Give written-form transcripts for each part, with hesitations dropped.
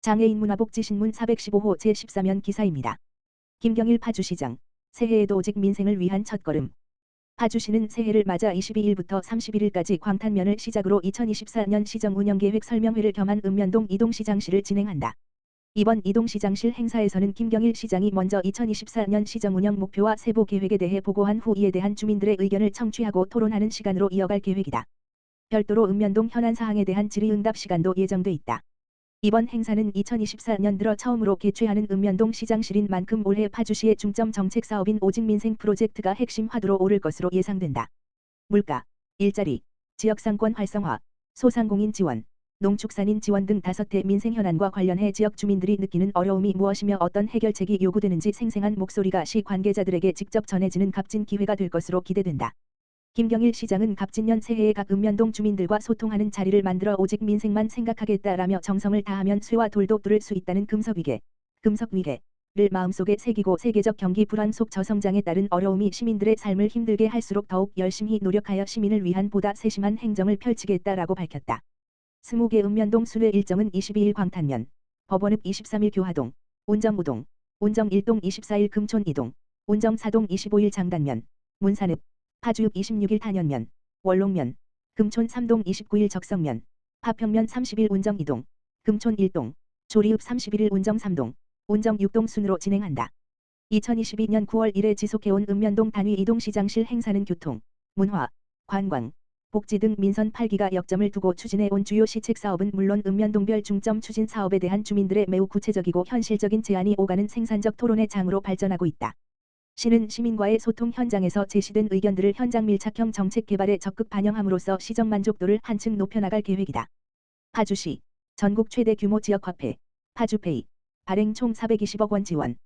장애인 문화복지신문 415호 제14면 기사입니다. 김경일 파주시장, 새해에도 오직 민생을 위한 첫걸음. 파주시는 새해를 맞아 22일부터 31일까지 광탄면을 시작으로 2024년 시정 운영계획 설명회를 겸한 읍면동 이동시장실을 진행한다. 이번 이동시장실 행사에서는 김경일 시장이 먼저 2024년 시정 운영 목표와 세부 계획에 대해 보고한 후 이에 대한 주민들의 의견을 청취하고 토론하는 시간으로 이어갈 계획이다. 별도로 읍면동 현안 사항에 대한 질의응답 시간도 예정돼 있다. 이번 행사는 2024년 들어 처음으로 개최하는 읍면동 시장실인 만큼 올해 파주시의 중점 정책 사업인 오직 민생 프로젝트가 핵심 화두로 오를 것으로 예상된다. 물가, 일자리, 지역상권 활성화, 소상공인 지원, 농축산인 지원 등 5대 민생 현안과 관련해 지역 주민들이 느끼는 어려움이 무엇이며 어떤 해결책이 요구되는지 생생한 목소리가 시 관계자들에게 직접 전해지는 값진 기회가 될 것으로 기대된다. 김경일 시장은 갑진년 새해에 각 읍면동 주민들과 소통하는 자리를 만들어 오직 민생만 생각하겠다라며 정성을 다하면 쇠와 돌도 뚫을 수 있다는 금석위계를 마음속에 새기고 세계적 경기 불안 속 저성장에 따른 어려움이 시민들의 삶을 힘들게 할수록 더욱 열심히 노력하여 시민을 위한 보다 세심한 행정을 펼치겠다라고 밝혔다. 20개 읍면동 순회 일정은 22일 광탄면, 법원읍 23일 교화동, 운정5동, 운정1동 24일 금촌2동, 운정4동 25일 장단면, 문산읍, 파주읍 26일 단연면, 월롱면, 금촌 3동 29일 적성면, 파평면 30일 운정 2동, 금촌 1동, 조리읍 31일 운정 3동, 운정 6동 순으로 진행한다. 2022년 9월 1일 지속해온 읍면동 단위 이동시장실 행사는 교통, 문화, 관광, 복지 등 민선 8기가 역점을 두고 추진해온 주요 시책 사업은 물론 읍면동별 중점 추진 사업에 대한 주민들의 매우 구체적이고 현실적인 제안이 오가는 생산적 토론의 장으로 발전하고 있다. 시는 시민과의 소통 현장에서 제시된 의견들을 현장 밀착형 정책 개발에 적극 반영함으로써 시정 만족도를 한층 높여나갈 계획이다. 파주시 전국 최대 규모 지역화폐 파주페이 발행 총 420억 원 지원.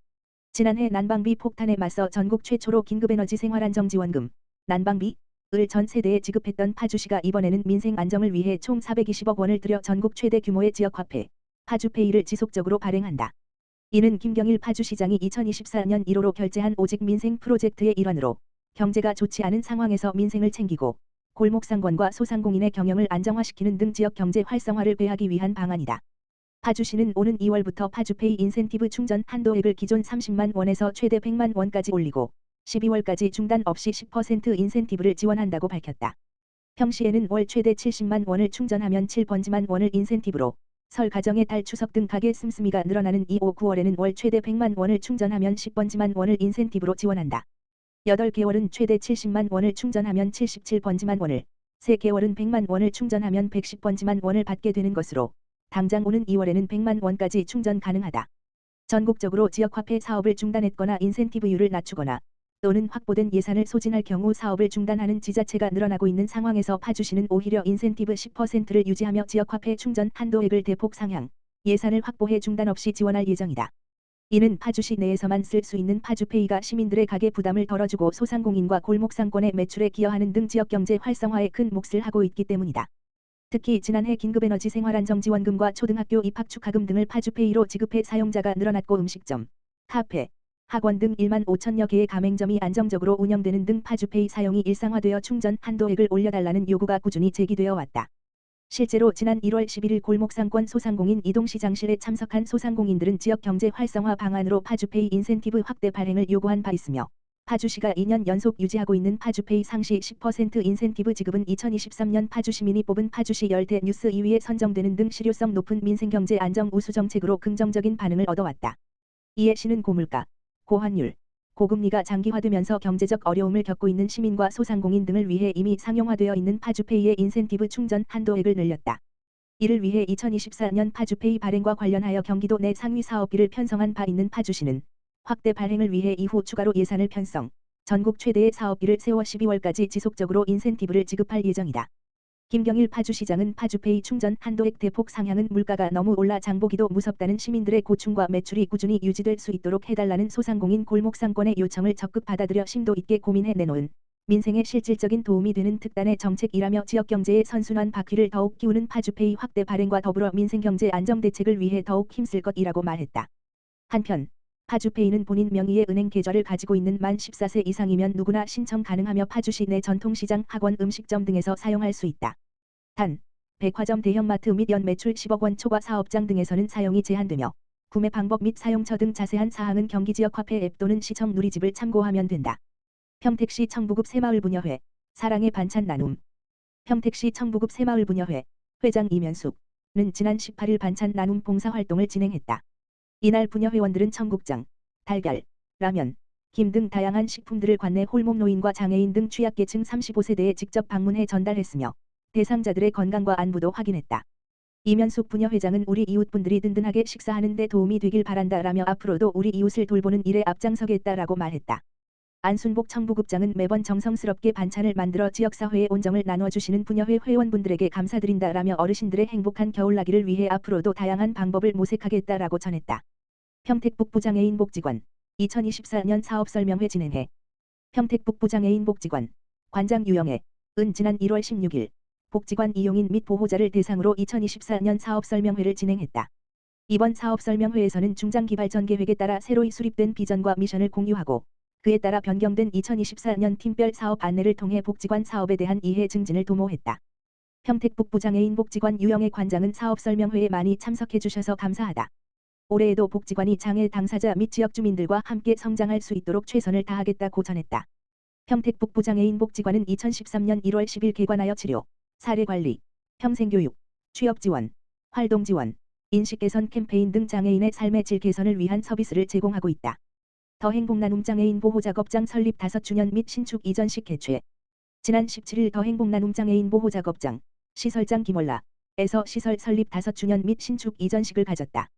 지난해 난방비 폭탄에 맞서 전국 최초로 긴급에너지 생활안정지원금 난방비을 전 세대에 지급했던 파주시가 이번에는 민생 안정을 위해 총 420억 원을 들여 전국 최대 규모의 지역화폐 파주페이를 지속적으로 발행한다. 이는 김경일 파주시장이 2024년 1호로 결재한 오직 민생 프로젝트의 일환으로 경제가 좋지 않은 상황에서 민생을 챙기고 골목상권과 소상공인의 경영을 안정화시키는 등 지역 경제 활성화를 배하기 위한 방안이다. 파주시는 오는 2월부터 파주페이 인센티브 충전 한도액을 기존 30만 원에서 최대 100만 원까지 올리고 12월까지 중단 없이 10% 인센티브를 지원한다고 밝혔다. 평시에는 월 최대 70만 원을 충전하면 7번지만 원을 인센티브로 설 가정의 달 추석 등 가게 씀씀이가 늘어나는 2-5-9월에는 월 최대 100만 원을 충전하면 10번지만 원을 인센티브로 지원한다. 8개월은 최대 70만 원을 충전하면 77번지만 원을, 3개월은 100만 원을 충전하면 110번지만 원을 받게 되는 것으로 당장 오는 2월에는 100만 원까지 충전 가능하다. 전국적으로 지역화폐 사업을 중단했거나 인센티브율을 낮추거나 또는 확보된 예산을 소진할 경우 사업을 중단하는 지자체가 늘어나고 있는 상황에서 파주시는 오히려 인센티브 10%를 유지하며 지역화폐 충전 한도액을 대폭 상향, 예산을 확보해 중단 없이 지원할 예정이다. 이는 파주시 내에서만 쓸 수 있는 파주페이가 시민들의 가계 부담을 덜어주고 소상공인과 골목상권의 매출에 기여하는 등 지역경제 활성화에 큰 몫을 하고 있기 때문이다. 특히 지난해 긴급에너지 생활안정지원금과 초등학교 입학 축하금 등을 파주페이로 지급해 사용자가 늘어났고 음식점, 카페, 학원 등 1만 5천여 개의 가맹점이 안정적으로 운영되는 등 파주페이 사용이 일상화되어 충전 한도액을 올려달라는 요구가 꾸준히 제기되어 왔다. 실제로 지난 1월 11일 골목상권 소상공인 이동시장실에 참석한 소상공인들은 지역 경제 활성화 방안으로 파주페이 인센티브 확대 발행을 요구한 바 있으며 파주시가 2년 연속 유지하고 있는 파주페이 상시 10% 인센티브 지급은 2023년 파주시민이 뽑은 파주시 열대 뉴스 2위에 선정되는 등 실효성 높은 민생경제 안정 우수 정책으로 긍정적인 반응을 얻어왔다. 이에 시는 고물가, 고환율, 고금리가 장기화되면서 경제적 어려움을 겪고 있는 시민과 소상공인 등을 위해 이미 상용화되어 있는 파주페이의 인센티브 충전 한도액을 늘렸다. 이를 위해 2024년 파주페이 발행과 관련하여 경기도 내 상위 사업비를 편성한 바 있는 파주시는 확대 발행을 위해 이후 추가로 예산을 편성, 전국 최대의 사업비를 세워 12월까지 지속적으로 인센티브를 지급할 예정이다. 김경일 파주시장은 파주페이 충전 한도액 대폭 상향은 물가가 너무 올라 장보기도 무섭다는 시민들의 고충과 매출이 꾸준히 유지될 수 있도록 해달라는 소상공인 골목상권의 요청을 적극 받아들여 심도 있게 고민해 내놓은 민생에 실질적인 도움이 되는 특단의 정책이라며 지역경제의 선순환 바퀴를 더욱 키우는 파주페이 확대 발행과 더불어 민생경제 안정대책을 위해 더욱 힘쓸 것이라고 말했다. 한편 파주페이는 본인 명의의 은행 계좌를 가지고 있는 만 14세 이상이면 누구나 신청 가능하며 파주시 내 전통시장, 학원, 음식점 등에서 사용할 수 있다. 단, 백화점 대형마트 및 연 매출 10억 원 초과 사업장 등에서는 사용이 제한되며 구매 방법 및 사용처 등 자세한 사항은 경기지역화폐 앱 또는 시청 누리집을 참고하면 된다. 평택시 청부급 새마을부녀회 사랑의 반찬 나눔. 평택시 청부급 새마을부녀회 회장 이면숙은 지난 18일 반찬 나눔 봉사활동을 진행했다. 이날 부녀회원들은 청국장, 달걀, 라면, 김 등 다양한 식품들을 관내 홀몸 노인과 장애인 등 취약계층 35세대에 직접 방문해 전달했으며 대상자들의 건강과 안부도 확인했다. 이면숙 부녀회장은 우리 이웃분들이 든든하게 식사하는 데 도움이 되길 바란다라며 앞으로도 우리 이웃을 돌보는 일에 앞장서겠다라고 말했다. 안순복 청부급장은 매번 정성스럽게 반찬을 만들어 지역사회에 온정을 나눠주시는 부녀회 회원분들에게 감사드린다라며 어르신들의 행복한 겨울나기를 위해 앞으로도 다양한 방법을 모색하겠다라고 전했다. 평택북부 장애인 복지관 2024년 사업설명회 진행회. 평택북부 장애인 복지관 관장 유영애 은 지난 1월 16일 복지관 이용인 및 보호자를 대상으로 2024년 사업설명회를 진행했다. 이번 사업설명회에서는 중장기발전 계획에 따라 새로이 수립된 비전과 미션을 공유하고 그에 따라 변경된 2024년 팀별 사업 안내를 통해 복지관 사업에 대한 이해 증진을 도모했다. 평택북부 장애인 복지관 유영애 관장은 사업설명회에 많이 참석해 주셔서 감사하다. 올해에도 복지관이 장애 당사자 및 지역 주민들과 함께 성장할 수 있도록 최선을 다하겠다고 전했다. 평택북부 장애인 복지관은 2013년 1월 10일 개관하여 치료, 사례관리, 평생교육, 취업지원, 활동지원, 인식개선 캠페인 등 장애인의 삶의 질 개선을 위한 서비스를 제공하고 있다. 더행복나눔 장애인 보호작업장 설립 5주년 및 신축 이전식 개최. 지난 17일 더행복나눔 장애인 보호작업장 시설장 김월라에서 시설 설립 5주년 및 신축 이전식을 가졌다.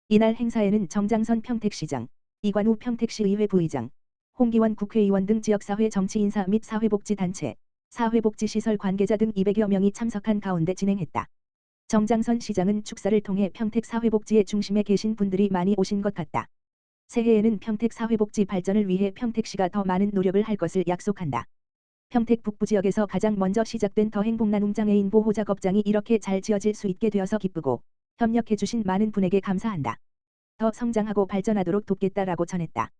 이날 행사에는 정장선 평택시장, 이관우 평택시의회 부의장, 홍기원 국회의원 등 지역사회 정치인사 및 사회복지단체, 사회복지시설 관계자 등 200여 명이 참석한 가운데 진행했다. 정장선 시장은 축사를 통해 평택 사회복지의 중심에 계신 분들이 많이 오신 것 같다. 새해에는 평택 사회복지 발전을 위해 평택시가 더 많은 노력을 할 것을 약속한다. 평택 북부 지역에서 가장 먼저 시작된 더행복나눔 장애인 보호작업장이 이렇게 잘 지어질 수 있게 되어서 기쁘고 협력해주신 많은 분에게 감사한다. 더 성장하고 발전하도록 돕겠다라고 전했다.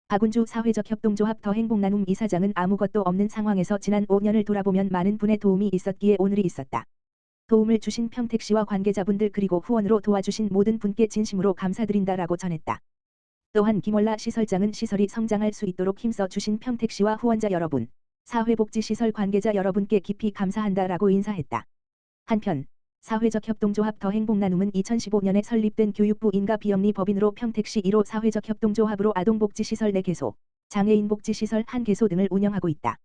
박운주 사회적 협동조합 더행복나눔 이사장은 아무것도 없는 상황에서 지난 5년을 돌아보면 많은 분의 도움이 있었기에 오늘이 있었다. 도움을 주신 평택시와 관계자분들 그리고 후원으로 도와주신 모든 분께 진심으로 감사드린다라고 전했다. 또한 김월라 시설장은 시설이 성장할 수 있도록 힘써 주신 평택시와 후원자 여러분, 사회복지시설 관계자 여러분께 깊이 감사한다라고 인사했다. 한편 사회적 협동조합 더행복나눔은 2015년에 설립된 교육부 인가 비영리 법인으로 평택시 1호 사회적 협동조합으로 아동복지시설 4개소, 장애인복지시설 1개소 등을 운영하고 있다.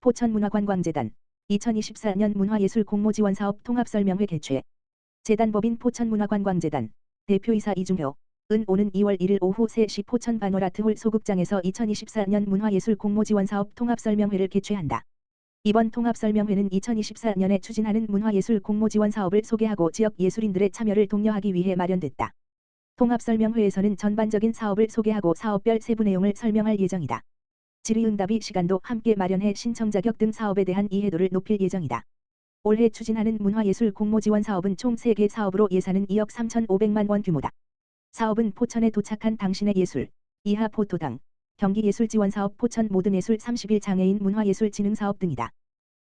포천문화관광재단 2024년 문화예술 공모지원사업 통합설명회 개최. 재단법인 포천문화관광재단 대표이사 이중효 은 오는 2월 1일 오후 3시 포천 바노라트홀 소극장에서 2024년 문화예술 공모지원사업 통합설명회를 개최한다. 이번 통합설명회는 2024년에 추진하는 문화예술 공모지원 사업을 소개하고 지역 예술인들의 참여를 독려하기 위해 마련됐다. 통합설명회에서는 전반적인 사업을 소개하고 사업별 세부 내용을 설명할 예정이다. 질의응답이 시간도 함께 마련해 신청 자격 등 사업에 대한 이해도를 높일 예정이다. 올해 추진하는 문화예술 공모지원 사업은 총 3개 사업으로 예산은 2억 3,500만 원 규모다. 사업은 포천에 도착한 당신의 예술, 이하 포토당, 경기예술지원사업 포천 모든예술 30일 장애인 문화예술진흥사업 등이다.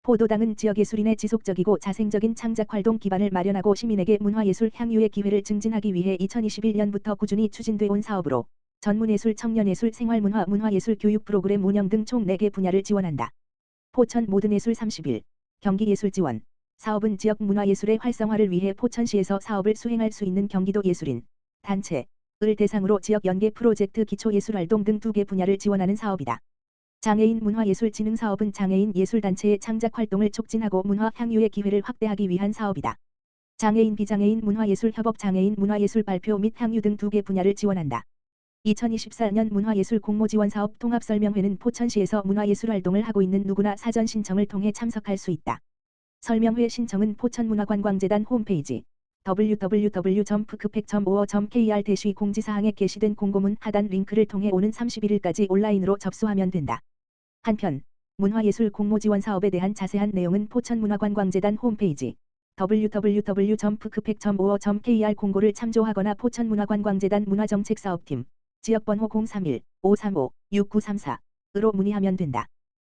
포도당은 지역예술인의 지속적이고 자생적인 창작활동 기반을 마련하고 시민에게 문화예술 향유의 기회를 증진하기 위해 2021년부터 꾸준히 추진돼 온 사업으로 전문예술, 청년예술, 생활문화, 문화예술 교육 프로그램 운영 등 총 4개 분야를 지원한다. 포천 모든예술 30일, 경기예술지원 사업은 지역 문화예술의 활성화를 위해 포천시에서 사업을 수행할 수 있는 경기도 예술인, 단체, 을 대상으로 지역 연계 프로젝트 기초예술활동 등 2개 분야를 지원하는 사업이다. 장애인 문화예술진흥 사업은 장애인 예술단체의 창작활동을 촉진하고 문화 향유의 기회를 확대하기 위한 사업이다. 장애인 비장애인 문화예술 협업 장애인 문화예술 발표 및 향유 등 2개 분야를 지원한다. 2024년 문화예술 공모지원사업 통합설명회는 포천시에서 문화예술활동을 하고 있는 누구나 사전 신청을 통해 참석할 수 있다. 설명회 신청은 포천문화관광재단 홈페이지 www.pkpec.or.kr 공지사항에 게시된 공고문 하단 링크를 통해 오는 31일까지 온라인으로 접수하면 된다. 한편 문화예술 공모지원 사업에 대한 자세한 내용은 포천문화관광재단 홈페이지 www.pkpec.or.kr 공고를 참조하거나 포천문화관광재단 문화정책사업팀 지역번호 031-535-6934으로 문의하면 된다.